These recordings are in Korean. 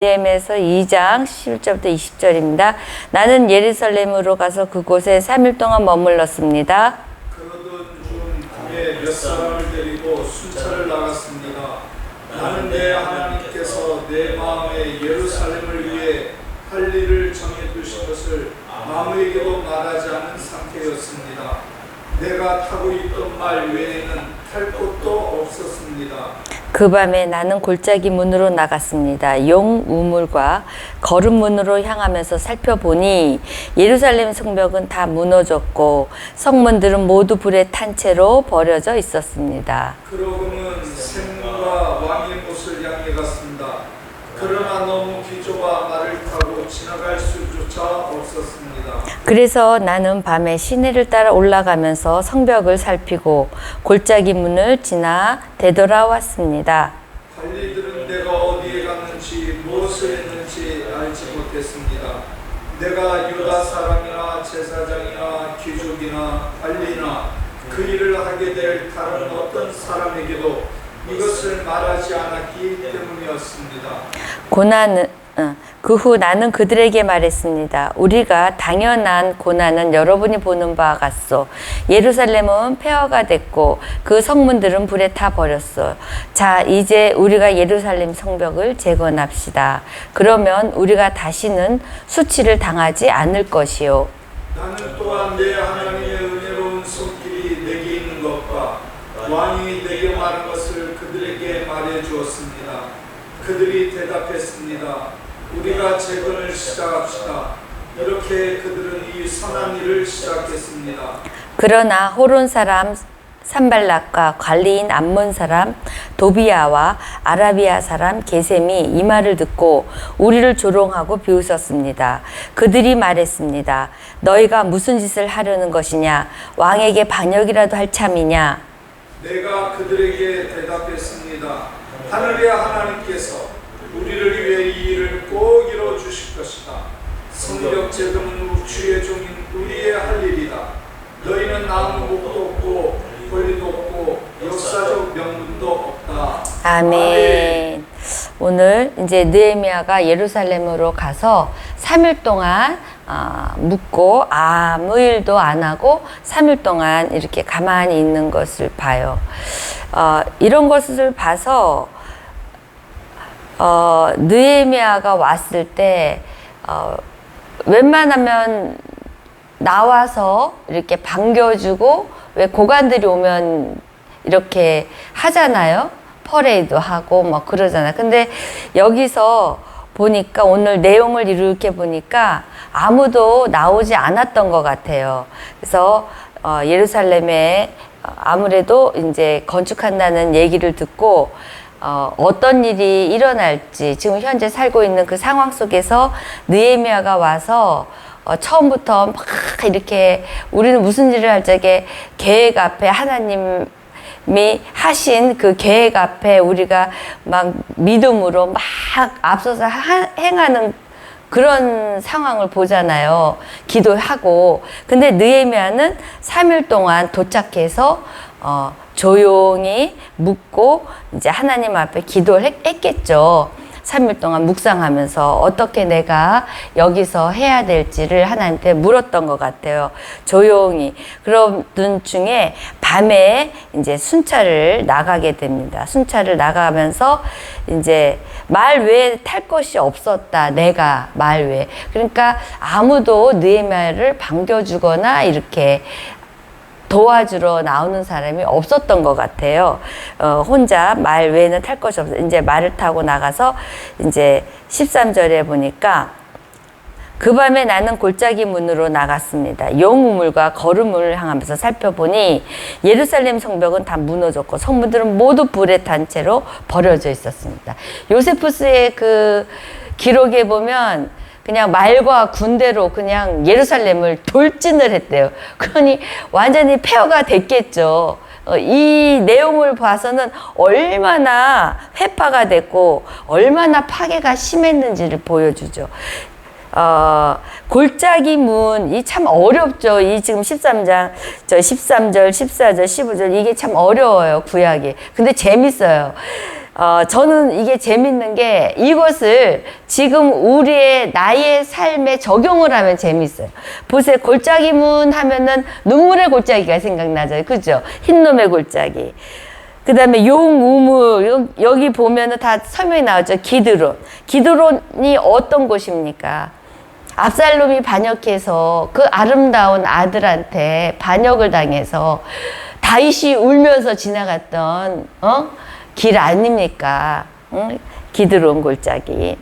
예레미야서 2장 11절부터 20절입니다. 나는 예루살렘으로 가서 그곳에 3일 동안 머물렀습니다. 그러던 중 밤에 몇 사람을 데리고 순찰을 나갔습니다. 나는 내 하나님께서 내 마음에 예루살렘을 위해 할 일을 정해두신 것을 아무에게도 말하지 않은 상태였습니다. 내가 타고 있던 말 외에는 탈 곳도 없었습니다. 그 밤에 나는 골짜기 문으로 나갔습니다. 용 우물과 거름문으로 향하면서 살펴보니 예루살렘 성벽은 다 무너졌고 성문들은 모두 불에 탄 채로 버려져 있었습니다. 그러고는 샘과 왕의 못을 향해 갔습니다. 그러나 너무 비좁아 말을 타고 지나갈 수조차 없었습니다. 그래서 나는 밤에 시내를 따라 올라가면서 성벽을 살피고 골짜기 문을 지나 되돌아왔습니다. 관리들은 내가 어디에 갔는지 무엇을 했는지 알지 못했습니다. 내가 유다 사람이나 제사장이나 귀족이나 관리나 그 일을 하게 될 다른 어떤 사람에게도 이것을 말하지 않았기 때문이었습니다. 그 후 나는 그들에게 말했습니다. 우리가 당연한 고난은 여러분이 보는 바와 같소. 예루살렘은 폐허가 됐고 그 성문들은 불에 타 버렸어. 자, 이제 우리가 예루살렘 성벽을 재건합시다. 그러면 우리가 다시는 수치를 당하지 않을 것이요. 나는 또한 내 하나님의 은혜로운 손길이 내게 있는 것과 왕이 내게 말한 것을 그들에게 말해 주었습니다. 그들이 대답했습니다. 우리가 재건을 시작합시다. 이렇게 그들은 이 선한 일을 시작했습니다. 그러나 호론 사람 산발락과 관리인 암몬 사람 도비야와 아라비아 사람 게셈이 이 말을 듣고 우리를 조롱하고 비웃었습니다. 그들이 말했습니다. 너희가 무슨 짓을 하려는 것이냐? 왕에게 반역이라도 할 참이냐? 내가 그들에게 대답했습니다. 하늘의 하나님께서 우리를 위해 이 일을 꼭 이루어 주실 것이다. 성벽 재건은 주의 종인 우리의 할 일이다. 너희는 아무 목도 없고 권리도 없고 역사적 명분도 없다. 아멘. 오늘 이제 느헤미야가 예루살렘으로 가서 3일 동안 묵고 아무 일도 안 하고 3일 동안 이렇게 가만히 있는 것을 봐요. 이런 것을 봐서 느헤미야가 왔을 때 웬만하면 나와서 이렇게 반겨주고, 왜 고관들이 오면 이렇게 하잖아요. 퍼레이드 하고 뭐 그러잖아요. 근데 여기서 보니까 오늘 내용을 이렇게 보니까 아무도 나오지 않았던 것 같아요. 그래서 예루살렘에 아무래도 이제 건축한다는 얘기를 듣고 어떤 일이 일어날지, 지금 현재 살고 있는 그 상황 속에서 느헤미야가 와서 처음부터 막 이렇게 우리는 무슨 일을 할 적에 계획 앞에 하나님이 하신 그 계획 앞에 우리가 막 믿음으로 막 앞서서 행하는 그런 상황을 보잖아요. 기도하고. 근데 느헤미야는 3일 동안 도착해서 조용히 묵고 이제 하나님 앞에 기도를 했겠죠. 3일 동안 묵상하면서 어떻게 내가 여기서 해야 될지를 하나님한테 물었던 것 같아요. 조용히. 그러던 중에 밤에 이제 순찰을 나가게 됩니다. 순찰을 나가면서 이제 말 외에 탈 것이 없었다. 내가 말 외에. 그러니까 아무도 느헤미야를 반겨주거나 이렇게 도와주러 나오는 사람이 없었던 것 같아요. 혼자 말 외에는 탈 것이 없어요. 이제 말을 타고 나가서 이제 13절에 보니까 그 밤에 나는 골짜기 문으로 나갔습니다. 용우물과 거름문을 향하면서 살펴보니 예루살렘 성벽은 다 무너졌고 성문들은 모두 불에 탄 채로 버려져 있었습니다. 요세푸스의 그 기록에 보면 그냥 말과 군대로 그냥 예루살렘을 돌진을 했대요. 그러니 완전히 폐허가 됐겠죠. 이 내용을 봐서는 얼마나 회파가 됐고 얼마나 파괴가 심했는지를 보여주죠. 골짜기 문, 이 참 어렵죠. 이 지금 13장, 13절, 14절, 15절, 이게 참 어려워요, 구약이. 근데 재밌어요. 저는 이게 재밌는 게 이것을 지금 우리의 나의 삶에 적용을 하면 재밌어요. 보세요. 골짜기문 하면은 눈물의 골짜기가 생각나죠. 그죠? 흰놈의 골짜기. 그 다음에 용우물, 여기 보면은 다 설명이 나오죠. 기드론. 기드론이 어떤 곳입니까? 압살롬이 반역해서 그 아름다운 아들한테 반역을 당해서 다윗이 울면서 지나갔던, 길 아닙니까? 기드론 골짜기.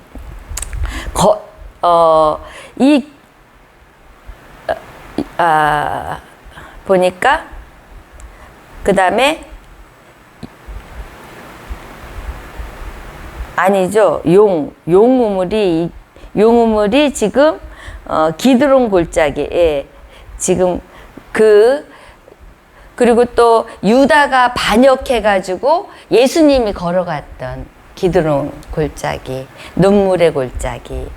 보니까, 그 다음에, 아니죠. 용우물이 지금, 기드론 골짜기에 지금 그리고 또 유다가 반역해가지고 예수님이 걸어갔던 기드론 골짜기, 눈물의 골짜기.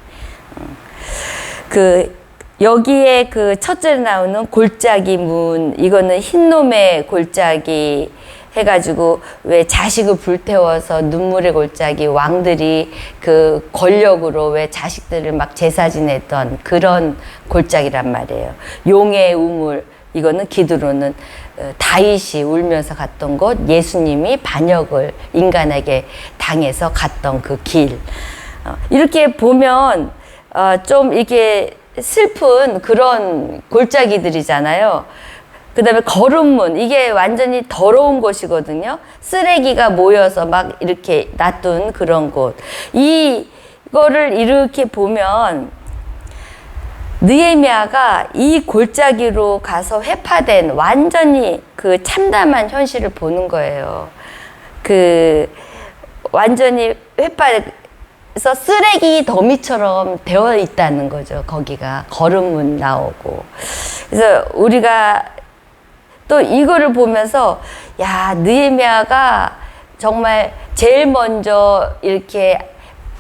여기에 그 첫째 나오는 골짜기 문, 이거는 흰놈의 골짜기 해가지고 왜 자식을 불태워서 눈물의 골짜기, 왕들이 그 권력으로 왜 자식들을 막 제사 지냈던 그런 골짜기란 말이에요. 용의 우물, 이거는 기드론은 다윗이 울면서 갔던 곳, 예수님이 반역을 인간에게 당해서 갔던 그 길. 이렇게 보면 좀 이게 슬픈 그런 골짜기들이잖아요. 그 다음에 거름문, 이게 완전히 더러운 곳이거든요. 쓰레기가 모여서 막 이렇게 놔둔 그런 곳. 이거를 이렇게 보면 느헤미야가 이 골짜기로 가서 회파된 완전히 그 참담한 현실을 보는 거예요. 완전히 회파해서 쓰레기 더미처럼 되어 있다는 거죠. 거기가 거름문 나오고. 그래서 우리가 또 이거를 보면서 야, 느헤미야가 정말 제일 먼저 이렇게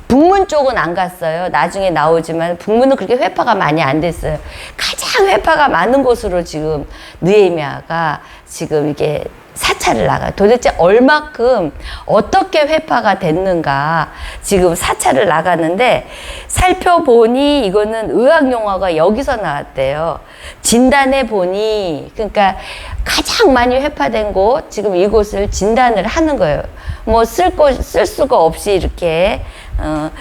북문 쪽은 안 갔어요. 나중에 나오지만 북문은 그렇게 회파가 많이 안 됐어요. 가장 회파가 많은 곳으로 지금 느헤미야가 지금 이게 사찰을 나가요. 도대체 얼마큼 어떻게 회파가 됐는가 지금 사찰을 나가는데 살펴보니 이거는 의학용어가 여기서 나왔대요. 진단해 보니, 그러니까 가장 많이 회파된 곳, 지금 이곳을 진단을 하는 거예요. 뭐 쓸 수가 없이 이렇게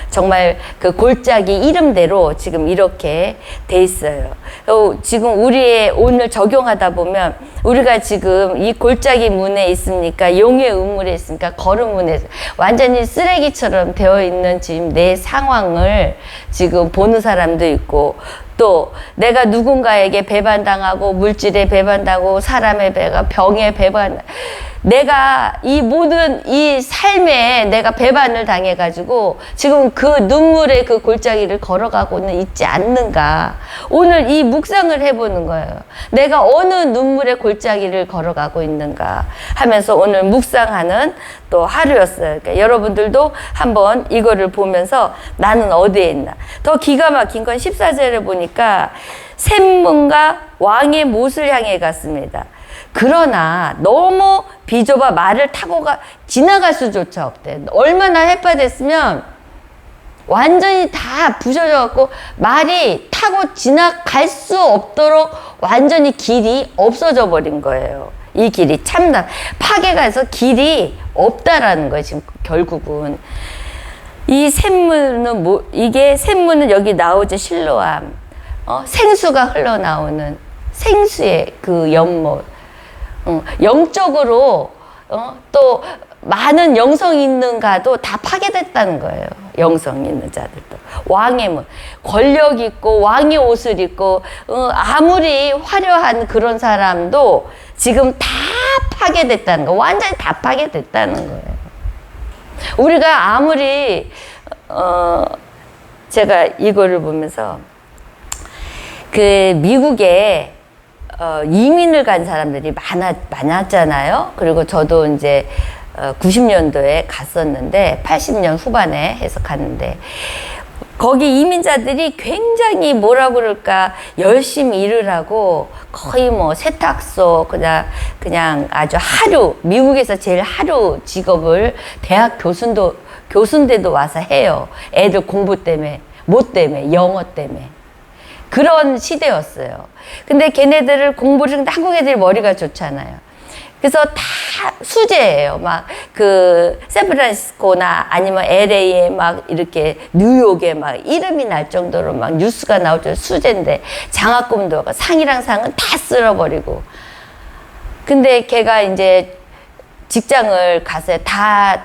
정말 그 골짜기 이름대로 지금 이렇게 돼 있어요. 지금 우리의 오늘 적용하다 보면 우리가 지금 이 골짜기 문에 있습니까? 용의 우물에 있습니까? 거름문에 완전히 쓰레기처럼 되어 있는 지금 내 상황을 지금 보는 사람도 있고, 또 내가 누군가에게 배반당하고 물질에 배반당하고 사람의 병에 배반, 내가 이 모든 이 삶에 내가 배반을 당해가지고 지금 그 눈물의 그 골짜기를 걸어가고는 있지 않는가. 오늘 이 묵상을 해보는 거예요. 내가 어느 눈물의 골짜기를 걸어가고 있는가 하면서 오늘 묵상하는 또 하루였어요. 그러니까 여러분들도 한번 이거를 보면서 나는 어디에 있나. 더 기가 막힌 건 14절에 보니까 샘문과 왕의 못을 향해 갔습니다. 그러나 너무 비좁아 말을 타고 지나갈 수조차 없대. 얼마나 해파됐으면 완전히 다 부셔져 갖고 말이 타고 지나갈 수 없도록 완전히 길이 없어져 버린 거예요. 이 길이 참담 파괴가 해서 길이 없다라는 거예요. 지금 결국은 이 샘문은 이게 샘문은 여기 나오죠. 실로암, 생수가 흘러나오는 생수의 그 연못. 영적으로 또 많은 영성 있는가도 다 파괴됐다는 거예요. 영성 있는 자들도. 왕의 문, 권력 있고 왕의 옷을 입고 아무리 화려한 그런 사람도 지금 다 파괴됐다는 거. 완전히 다 파괴됐다는 거예요. 우리가 아무리 제가 이거를 보면서 그 미국에 이민을 간 사람들이 많았잖아요. 그리고 저도 이제 90년도에 갔었는데 80년 후반에 해서 갔는데 거기 이민자들이 굉장히 뭐라 그럴까 열심히 일을 하고 거의 뭐 세탁소 그냥 아주 하루 미국에서 제일 하루 직업을 대학 교수인데도 와서 해요. 애들 공부 때문에 뭐 때문에 영어 때문에 그런 시대였어요. 근데 걔네들을 공부를 했는데 한국 애들이 머리가 좋잖아요. 그래서 다 수제예요. 막 그 샌프란시스코나 아니면 LA에 막 이렇게 뉴욕에 막 이름이 날 정도로 막 뉴스가 나올 정도로 수제인데 장학금도 상이랑 상은 다 쓸어버리고. 근데 걔가 이제 직장을 갔어요.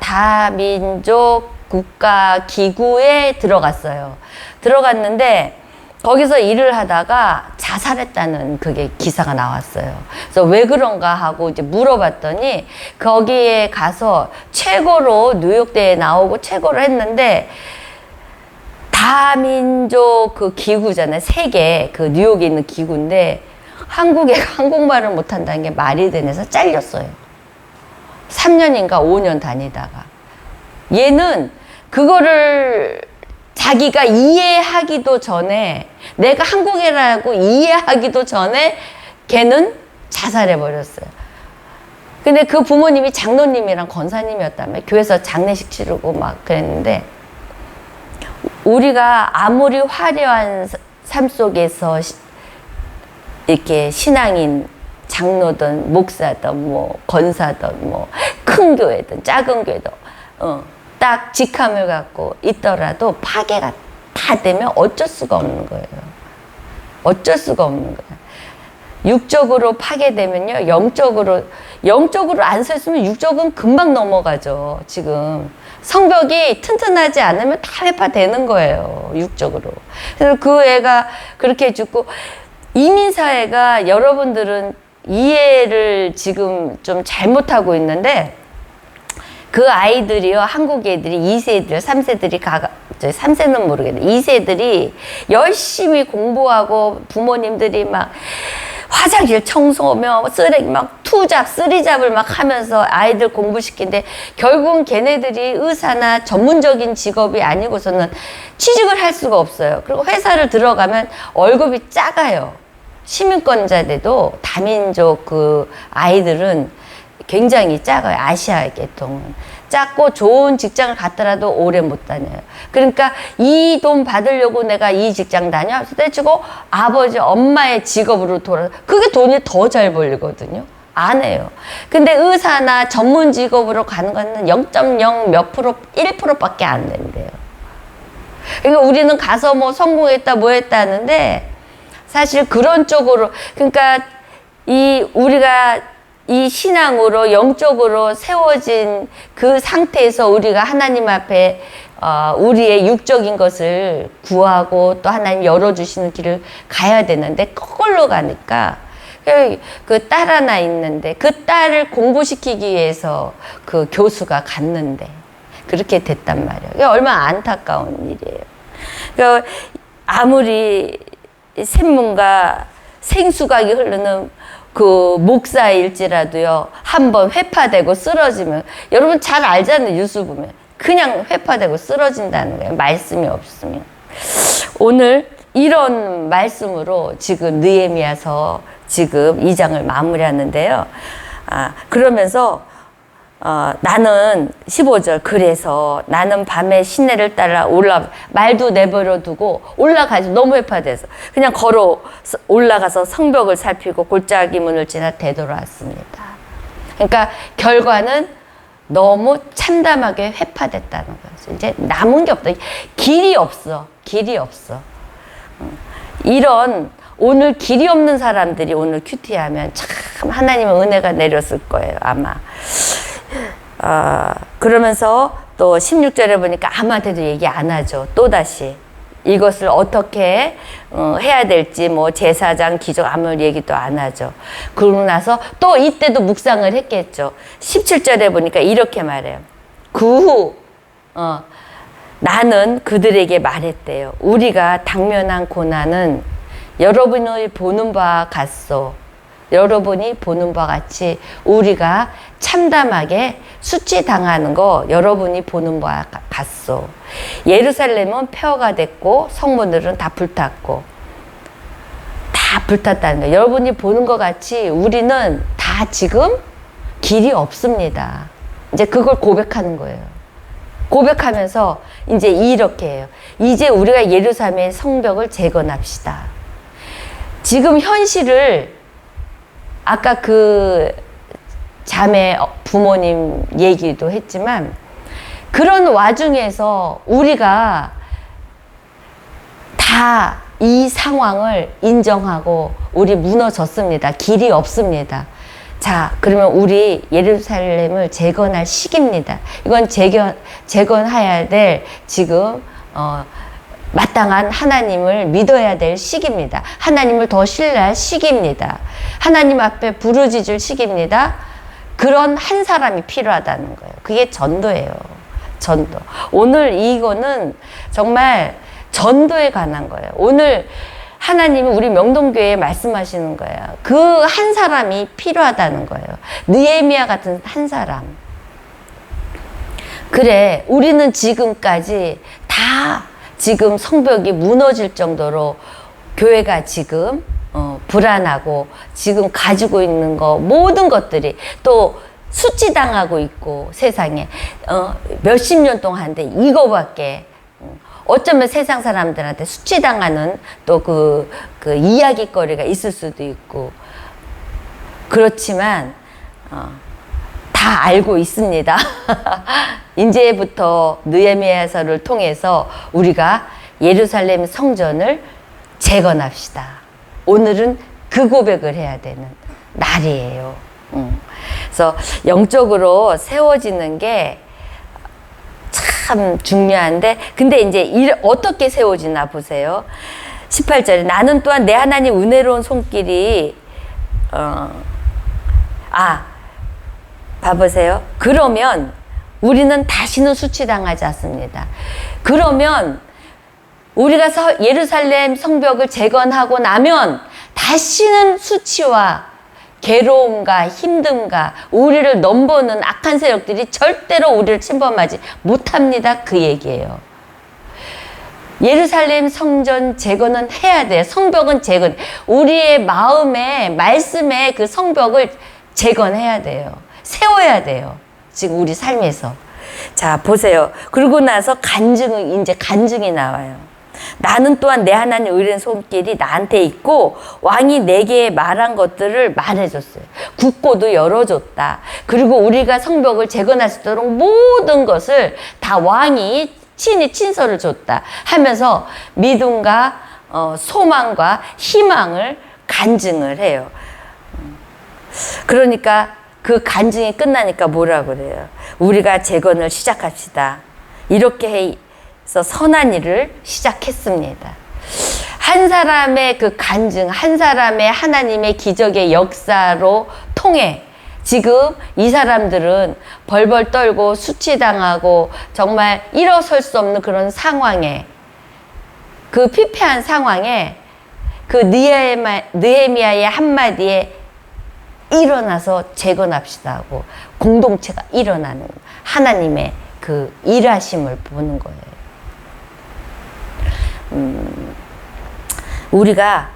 다민족 국가 기구에 들어갔어요. 들어갔는데 거기서 일을 하다가 자살했다는 그게 기사가 나왔어요. 그래서 왜 그런가 하고 이제 물어봤더니 거기에 가서 최고로 뉴욕대에 나오고 최고로 했는데 다민족 그 기구잖아요. 세계 그 뉴욕에 있는 기구인데 한국에 한국말을 못한다는 게 말이 되면서 잘렸어요. 3년인가 5년 다니다가 얘는 그거를 자기가 이해하기도 전에 내가 한국애라고 이해하기도 전에 걔는 자살해버렸어요. 근데 그 부모님이 장로님이랑 권사님이었다며 교회에서 장례식 치르고 막 그랬는데 우리가 아무리 화려한 삶 속에서 이렇게 신앙인 장로든 목사든 뭐 권사든 뭐 큰 교회든 작은 교회든 딱 직함을 갖고 있더라도 파괴가 다 되면 어쩔 수가 없는 거예요. 어쩔 수가 없는 거예요. 육적으로 파괴되면요, 영적으로 안 서 있으면 육적은 금방 넘어가죠. 지금 성벽이 튼튼하지 않으면 다 회파되는 거예요. 육적으로. 그래서 그 애가 그렇게 죽고 이민사회가 여러분들은 이해를 지금 좀 잘못하고 있는데 그 아이들이요, 한국 애들이 2세들, 3세들이 3세는 모르겠네. 2세들이 열심히 공부하고 부모님들이 막 화장실 청소하며 쓰레기 막 투잡, 쓰리잡을 막 하면서 아이들 공부시키는데 결국은 걔네들이 의사나 전문적인 직업이 아니고서는 취직을 할 수가 없어요. 그리고 회사를 들어가면 월급이 작아요. 시민권자들도 다민족 그 아이들은 굉장히 작아요. 아시아 계통은. 작고 좋은 직장을 갔더라도 오래 못 다녀요. 그러니까 이 돈 받으려고 내가 이 직장 다녀? 때치고 아버지, 엄마의 직업으로 돌아서 그게 돈이 더 잘 벌리거든요. 안 해요. 근데 의사나 전문 직업으로 가는 거는 0.0 몇 프로, 1%밖에 안 된대요. 그러니까 우리는 가서 뭐 성공했다, 뭐 했다 하는데 사실 그런 쪽으로, 그러니까 우리가 이 신앙으로 영적으로 세워진 그 상태에서 우리가 하나님 앞에 우리의 육적인 것을 구하고 또 하나님 열어주시는 길을 가야 되는데 거꾸로 가니까 그 딸 하나 있는데 그 딸을 공부시키기 위해서 그 교수가 갔는데 그렇게 됐단 말이에요. 그게 얼마나 안타까운 일이에요. 그러니까 아무리 샘문과 생수각이 흐르는 그 목사일지라도요, 한번 회파되고 쓰러지면, 여러분 잘 알잖아요, 뉴스 보면. 그냥 회파되고 쓰러진다는 거예요. 말씀이 없으면. 오늘 이런 말씀으로 지금 느헤미야서 지금 2장을 마무리하는데요. 그러면서 나는 15절 그래서 나는 밤에 시내를 따라 말도 내버려 두고 올라가지 너무 회파돼서 그냥 걸어 올라가서 성벽을 살피고 골짜기 문을 지나 되돌아왔습니다. 그러니까 결과는 너무 참담하게 회파됐다는 거죠. 이제 남은 게 없다. 길이 없어. 이런 오늘 길이 없는 사람들이 오늘 큐티하면 참 하나님의 은혜가 내렸을 거예요, 아마. 그러면서 또 16절에 보니까 아무한테도 얘기 안 하죠. 또다시 이것을 어떻게 해야 될지 뭐 제사장 기적 아무 얘기도 안 하죠. 그러고 나서 또 이때도 묵상을 했겠죠. 17절에 보니까 이렇게 말해요. 그 후 나는 그들에게 말했대요. 우리가 당면한 고난은 여러분이 보는 바와 같소. 여러분이 보는 바와 같이 우리가 참담하게 수치당하는 거 여러분이 보는 바와 같소. 예루살렘은 폐허가 됐고 성문들은 다 불탔고 다 불탔다는 거예요. 여러분이 보는 것 같이 우리는 다 지금 길이 없습니다. 이제 그걸 고백하는 거예요. 고백하면서 이제 이렇게 해요. 이제 우리가 예루살렘의 성벽을 재건합시다. 지금 현실을 아까 그 자매 부모님 얘기도 했지만 그런 와중에서 우리가 다 이 상황을 인정하고 우리 무너졌습니다. 길이 없습니다. 자, 그러면 우리 예루살렘을 재건할 시기입니다. 이건 재건해야 될 지금 마땅한 하나님을 믿어야 될 시기입니다. 하나님을 더 신뢰할 시기입니다. 하나님 앞에 부르짖을 시기입니다. 그런 한 사람이 필요하다는 거예요. 그게 전도예요. 전도. 오늘 이거는 정말 전도에 관한 거예요. 오늘 하나님이 우리 명동교회에 말씀하시는 거예요. 그 한 사람이 필요하다는 거예요. 느헤미야 같은 한 사람. 그래, 우리는 지금까지 다 지금 성벽이 무너질 정도로 교회가 지금 불안하고 지금 가지고 있는 거 모든 것들이 또 수치당하고 있고 세상에 몇십 년 동안 하는데 이거밖에 어쩌면 세상 사람들한테 수치당하는 또 그 이야기거리가 있을 수도 있고 그렇지만 다 알고 있습니다. 이제부터 느헤미야서를 통해서 우리가 예루살렘 성전을 재건합시다. 오늘은 그 고백을 해야 되는 날이에요. 그래서 영적으로 세워지는 게 참 중요한데, 근데 이제 어떻게 세워지나 보세요. 18절에 나는 또한 내 하나님 은혜로운 손길이 봐보세요. 그러면 우리는 다시는 수치당하지 않습니다. 그러면 우리가 예루살렘 성벽을 재건하고 나면 다시는 수치와 괴로움과 힘듦과 우리를 넘보는 악한 세력들이 절대로 우리를 침범하지 못합니다. 그 얘기예요. 예루살렘 성전 재건은 해야 돼요. 성벽은 재건. 우리의 마음에 말씀에 그 성벽을 재건해야 돼요. 세워야 돼요. 지금 우리 삶에서. 자, 보세요. 그러고 나서 이제 간증이 나와요. 나는 또한 내 하나님 의뢰인 손길이 나한테 있고 왕이 내게 말한 것들을 말해줬어요. 국고도 열어줬다. 그리고 우리가 성벽을 재건할 수 있도록 모든 것을 다 왕이 친히 친서를 줬다 하면서 믿음과 소망과 희망을 간증을 해요. 그러니까 그 간증이 끝나니까 뭐라고 그래요? 우리가 재건을 시작합시다. 이렇게 해서 선한 일을 시작했습니다. 한 사람의 그 간증, 한 사람의 하나님의 기적의 역사로 통해 지금 이 사람들은 벌벌 떨고 수치당하고 정말 일어설 수 없는 그런 상황에, 그 피폐한 상황에 그 느헤미야의 한마디에 일어나서 재건합시다 하고 공동체가 일어나는 하나님의 그 일하심을 보는 거예요. 우리가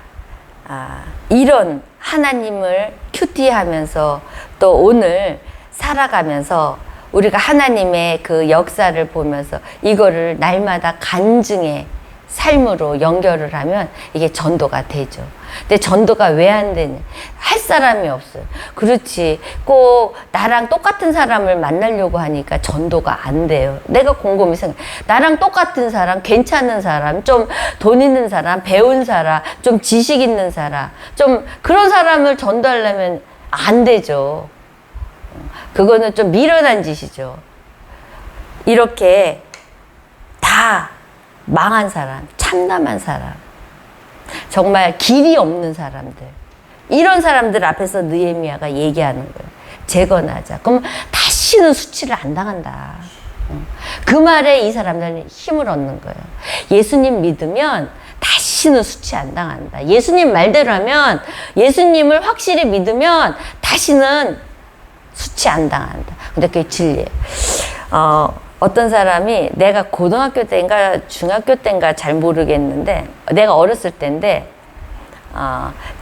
이런 하나님을 큐티하면서 또 오늘 살아가면서 우리가 하나님의 그 역사를 보면서 이거를 날마다 간증의 삶으로 연결을 하면 이게 전도가 되죠. 근데 전도가 왜 안 되냐? 할 사람이 없어요. 그렇지. 꼭 나랑 똑같은 사람을 만나려고 하니까 전도가 안 돼요. 내가 곰곰이 생각해. 나랑 똑같은 사람, 괜찮은 사람, 좀 돈 있는 사람, 배운 사람, 좀 지식 있는 사람, 좀 그런 사람을 전도하려면 안 되죠. 그거는 좀 미련한 짓이죠. 이렇게 다 망한 사람, 참담한 사람, 정말 길이 없는 사람들, 이런 사람들 앞에서 느헤미야가 얘기하는 거예요. 재건하자. 그럼 다시는 수치를 안 당한다. 그 말에 이 사람들은 힘을 얻는 거예요. 예수님 믿으면 다시 다시는 수치 안 당한다. 예수님 말대로 하면, 예수님을 확실히 믿으면 다시는 수치 안 당한다. 근데 그게 진리예요. 어떤 사람이, 내가 고등학교 때인가 중학교 때인가 잘 모르겠는데, 내가 어렸을 때인데,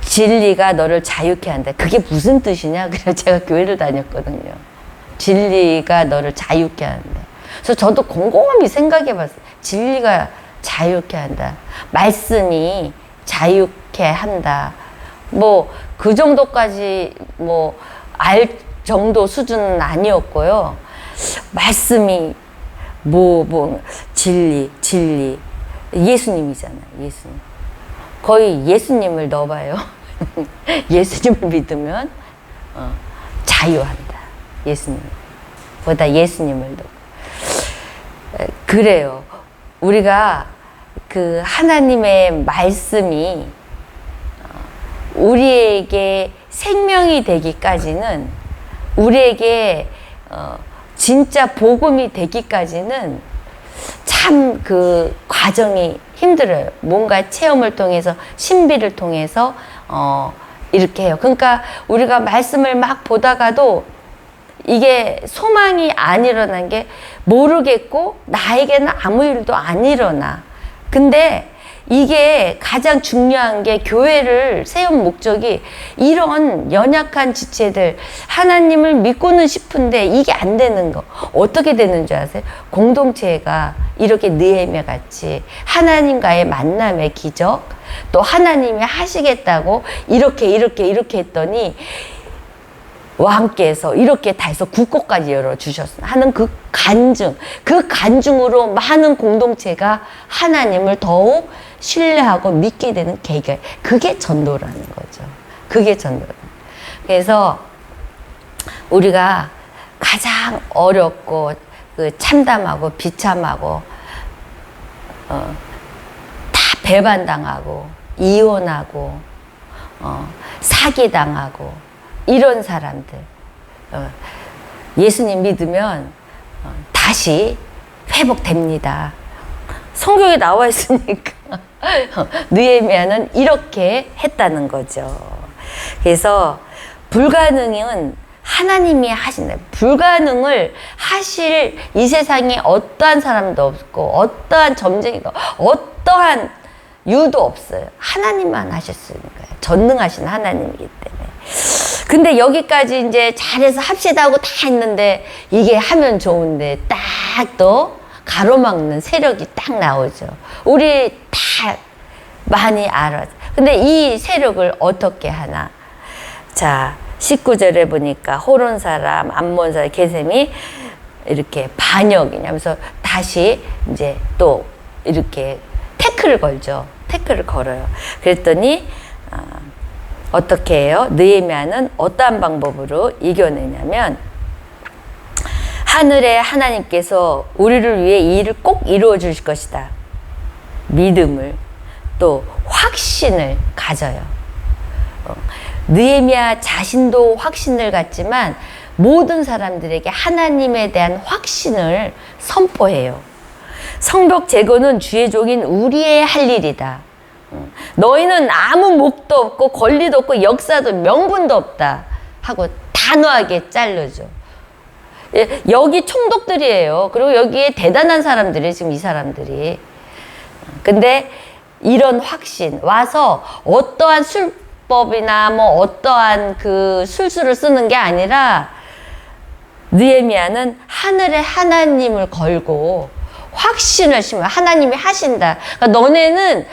진리가 너를 자유케 한다. 그게 무슨 뜻이냐? 그래서 제가 교회를 다녔거든요. 진리가 너를 자유케 한다. 그래서 저도 곰곰이 생각해 봤어요. 진리가 자유케 한다. 말씀이 자유케 한다. 뭐, 그 정도까지 알 정도 수준은 아니었고요. 말씀이 진리. 예수님이잖아요. 예수님. 거의 예수님을 넣어봐요. 예수님을 믿으면 자유한다. 예수님. 보다 예수님을 넣어. 그래요. 우리가 그 하나님의 말씀이 우리에게 생명이 되기까지는, 우리에게 진짜 복음이 되기까지는 참 그 과정이 힘들어요. 뭔가 체험을 통해서, 신비를 통해서 이렇게 해요. 그러니까 우리가 말씀을 막 보다가도 이게 소망이 안 일어난 게 모르겠고, 나에게는 아무 일도 안 일어나. 근데 이게 가장 중요한 게, 교회를 세운 목적이 이런 연약한 지체들, 하나님을 믿고는 싶은데 이게 안 되는 거. 어떻게 되는 줄 아세요? 공동체가 이렇게 느헤미야 같이 하나님과의 만남의 기적, 또 하나님이 하시겠다고 이렇게 했더니 왕께서 이렇게 다 해서 국고까지 열어주셨어 하는 그 간증으로 많은 공동체가 하나님을 더욱 신뢰하고 믿게 되는 계기가, 그게 전도라는 거죠. 그게 전도. 그래서 우리가 가장 어렵고 그 참담하고 비참하고 다 배반당하고 이혼하고 사기당하고 이런 사람들, 예수님 믿으면 다시 회복됩니다. 성경에 나와 있으니까 느헤미야는 이렇게 했다는 거죠. 그래서 불가능은 하나님이 하신다. 불가능을 하실 이 세상에 어떠한 사람도 없고, 어떠한 점쟁이도, 어떠한 유도 없어요. 하나님만 하셨으니까요. 전능하신 하나님이기 때문에. 근데 여기까지 이제 잘해서 합시다 하고 다 했는데, 이게 하면 좋은데 딱 또 가로막는 세력이 딱 나오죠. 우리 다 많이 알아. 근데 이 세력을 어떻게 하나? 자, 19절에 보니까 호론 사람, 암몬 사람, 게셈이 이렇게 반역이냐면서 다시 이제 또 이렇게 태클을 걸죠. 태클을 걸어요. 그랬더니 어떻게 해요? 느헤미야는 어떠한 방법으로 이겨내냐면, 하늘의 하나님께서 우리를 위해 이 일을 꼭 이루어 주실 것이다. 믿음을, 또 확신을 가져요. 느헤미야 자신도 확신을 갖지만 모든 사람들에게 하나님에 대한 확신을 선포해요. 성벽 재건은 주의 종인 우리의 할 일이다. 너희는 아무 목도 없고 권리도 없고 역사도 명분도 없다 하고 단호하게 자르죠. 여기 총독들이에요. 그리고 여기에 대단한 사람들이, 지금 이 사람들이. 근데 이런 확신, 와서 어떠한 술법이나 어떠한 그 술수를 쓰는 게 아니라, 느헤미야는 하늘의 하나님을 걸고 확신을 심어. 하나님이 하신다. 그러니까 너네는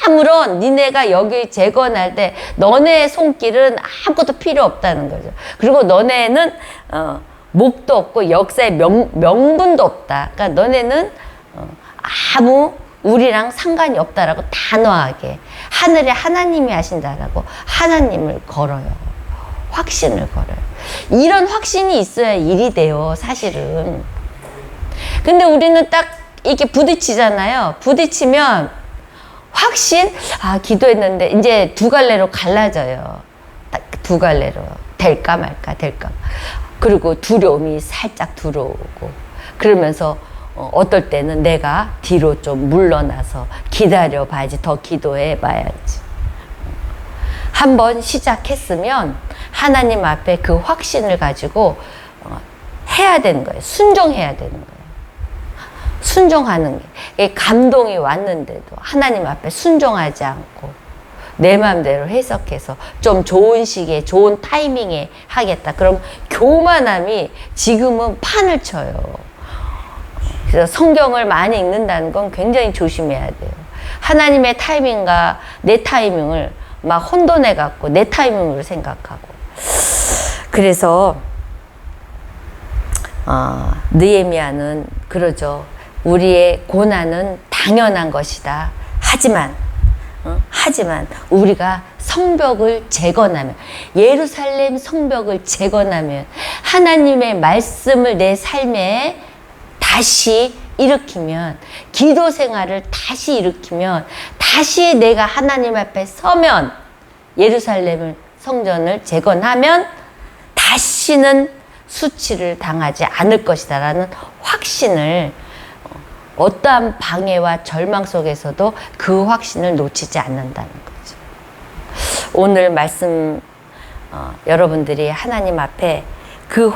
아무런, 니네가 여기 재건할 때 너네의 손길은 아무것도 필요 없다는 거죠. 그리고 너네는 목도 없고 역사의 명분도 없다. 그러니까 너네는 아무 우리랑 상관이 없다라고 단호하게 하늘에 하나님이 하신다라고 하나님을 걸어요. 확신을 걸어요. 이런 확신이 있어야 일이 돼요, 사실은. 근데 우리는 딱 이렇게 부딪히잖아요. 부딪히면 확신? 기도했는데 이제 두 갈래로 갈라져요. 딱 두 갈래로. 될까 말까, 될까. 그리고 두려움이 살짝 들어오고, 그러면서 어떨 때는 내가 뒤로 좀 물러나서 기다려봐야지, 더 기도해봐야지. 한번 시작했으면 하나님 앞에 그 확신을 가지고 해야 되는 거예요. 순종해야 되는 거예요. 순종하는 게, 감동이 왔는데도 하나님 앞에 순종하지 않고 내 마음대로 해석해서 좀 좋은 시기에 좋은 타이밍에 하겠다. 그럼 교만함이 지금은 판을 쳐요. 그래서 성경을 많이 읽는다는 건 굉장히 조심해야 돼요. 하나님의 타이밍과 내 타이밍을 막 혼돈해 갖고 내 타이밍으로 생각하고. 그래서 느헤미야는 그러죠. 우리의 고난은 당연한 것이다. 하지만 우리가 성벽을 재건하면, 예루살렘 성벽을 재건하면, 하나님의 말씀을 내 삶에 다시 일으키면, 기도 생활을 다시 일으키면, 다시 내가 하나님 앞에 서면, 예루살렘을 성전을 재건하면 다시는 수치를 당하지 않을 것이다 라는 확신을, 어떠한 방해와 절망 속에서도 그 확신을 놓치지 않는다는 거죠. 오늘 말씀 여러분들이 하나님 앞에 그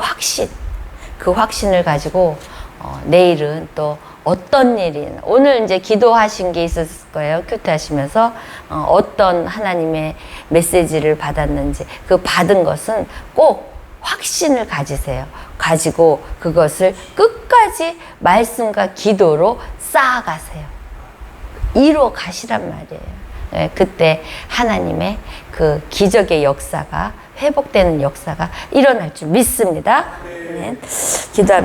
확신을 가지고 내일은 또 어떤 일이, 오늘 이제 기도하신 게 있었을 거예요. 큐티 하시면서 어떤 하나님의 메시지를 받았는지, 그 받은 것은 꼭 확신을 가지세요. 가지고 그것을 끝까지 말씀과 기도로 쌓아가세요. 이루어 가시란 말이에요. 네, 그때 하나님의 그 기적의 역사가, 회복되는 역사가 일어날 줄 믿습니다. 네. 기도합니다.